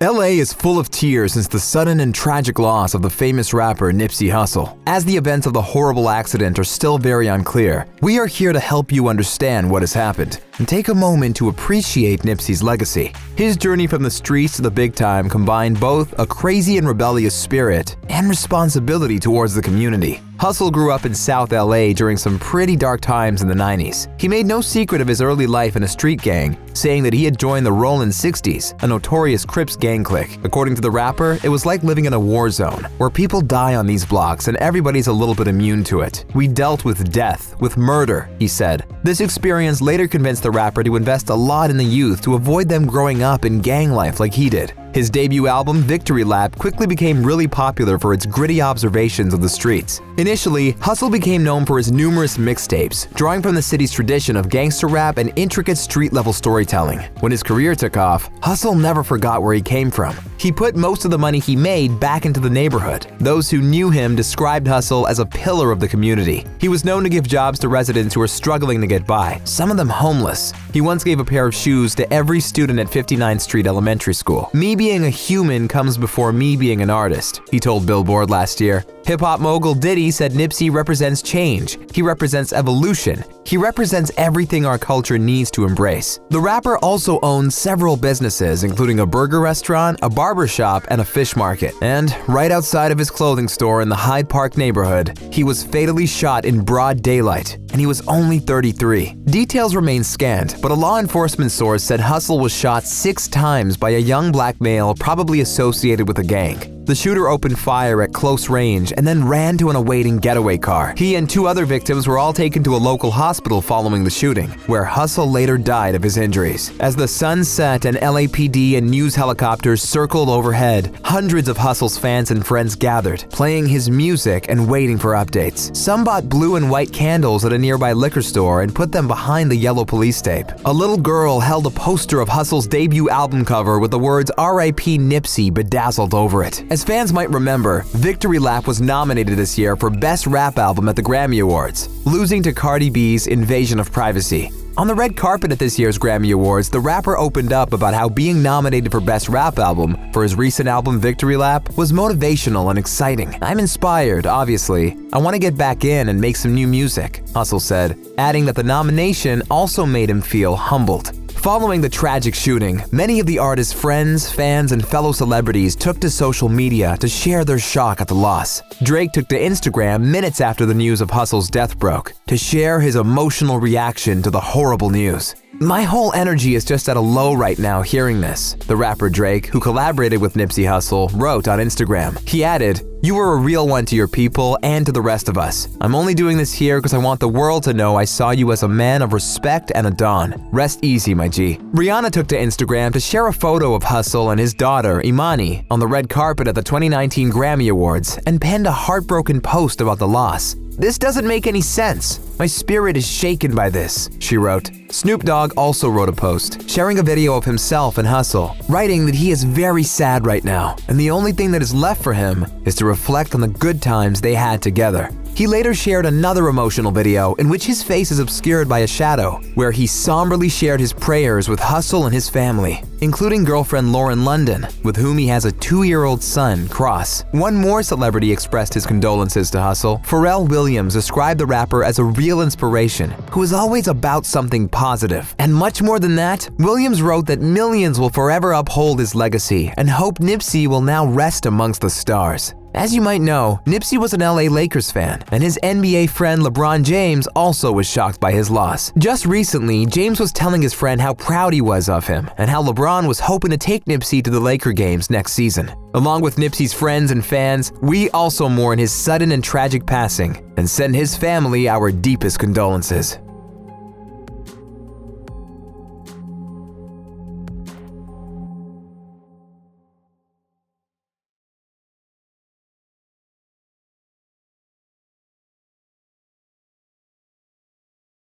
LA is full of tears since the sudden and tragic loss of the famous rapper Nipsey Hussle. As the events of the horrible accident are still very unclear, we are here to help you understand what has happened and take a moment to appreciate Nipsey's legacy. His journey from the streets to the big time combined both a crazy and rebellious spirit and responsibility towards the community. Hussle grew up in South LA during some pretty dark times in the 90s. He made no secret of his early life in a street gang, saying that he had joined the Rollin' 60s, a notorious Crips gang clique. According to the rapper, it was like living in a war zone, where people die on these blocks and everybody's a little bit immune to it. We dealt with death, with murder, he said. This experience later convinced the rapper to invest a lot in the youth to avoid them growing up in gang life like he did. His debut album, Victory Lap, quickly became really popular for its gritty observations of the streets. Initially, Hussle became known for his numerous mixtapes, drawing from the city's tradition of gangster rap and intricate street-level storytelling. When his career took off, Hussle never forgot where he came from. He put most of the money he made back into the neighborhood. Those who knew him described Hussle as a pillar of the community. He was known to give jobs to residents who were struggling to get by, some of them homeless. He once gave a pair of shoes to every student at 59th Street Elementary School. "Me being a human comes before me being an artist," he told Billboard last year. Hip-hop mogul Diddy said Nipsey represents change. He represents evolution. He represents everything our culture needs to embrace. The rapper also owns several businesses, including a burger restaurant, a barber shop, and a fish market. And right outside of his clothing store in the Hyde Park neighborhood, he was fatally shot in broad daylight, and he was only 33. Details remain scant, but a law enforcement source said Hussle was shot 6 times by a young black male probably associated with a gang. The shooter opened fire at close range and then ran to an awaiting getaway car. He and 2 other victims were all taken to a local hospital following the shooting, where Hussle later died of his injuries. As the sun set and LAPD and news helicopters circled overhead, hundreds of Hussle's fans and friends gathered, playing his music and waiting for updates. Some bought blue and white candles at a nearby liquor store and put them behind the yellow police tape. A little girl held a poster of Hussle's debut album cover with the words "R.I.P. Nipsey" bedazzled over it. As fans might remember, Victory Lap was nominated this year for Best Rap Album at the Grammy Awards, losing to Cardi B's Invasion of Privacy. On the red carpet at this year's Grammy Awards, the rapper opened up about how being nominated for Best Rap Album for his recent album Victory Lap was motivational and exciting. "I'm inspired, obviously. I want to get back in and make some new music," Hussle said, adding that the nomination also made him feel humbled. Following the tragic shooting, many of the artist's friends, fans, and fellow celebrities took to social media to share their shock at the loss. Drake took to Instagram minutes after the news of Hussle's death broke to share his emotional reaction to the horrible news. "My whole energy is just at a low right now hearing this," the rapper Drake, who collaborated with Nipsey Hussle, wrote on Instagram. He added, "You were a real one to your people and to the rest of us. I'm only doing this here because I want the world to know I saw you as a man of respect and a don. Rest easy, my G." Rihanna took to Instagram to share a photo of Hussle and his daughter, Imani, on the red carpet at the 2019 Grammy Awards and penned a heartbroken post about the loss. "This doesn't make any sense. My spirit is shaken by this," she wrote. Snoop Dogg also wrote a post, sharing a video of himself and Hussle, writing that he is very sad right now, and the only thing that is left for him is to reflect on the good times they had together. He later shared another emotional video in which his face is obscured by a shadow, where he somberly shared his prayers with Hussle and his family, including girlfriend Lauren London, with whom he has a 2-year-old son, Cross. One more celebrity expressed his condolences to Hussle. Pharrell Williams described the rapper as a real inspiration, who is always about something positive. And much more than that, Williams wrote that millions will forever uphold his legacy and hope Nipsey will now rest amongst the stars. As you might know, Nipsey was an LA Lakers fan, and his NBA friend Lebron James also was shocked by his loss. Just recently, James was telling his friend how proud he was of him, and how LeBron was hoping to take Nipsey to the Laker games next season. Along with Nipsey's friends and fans, we also mourn his sudden and tragic passing, and send his family our deepest condolences.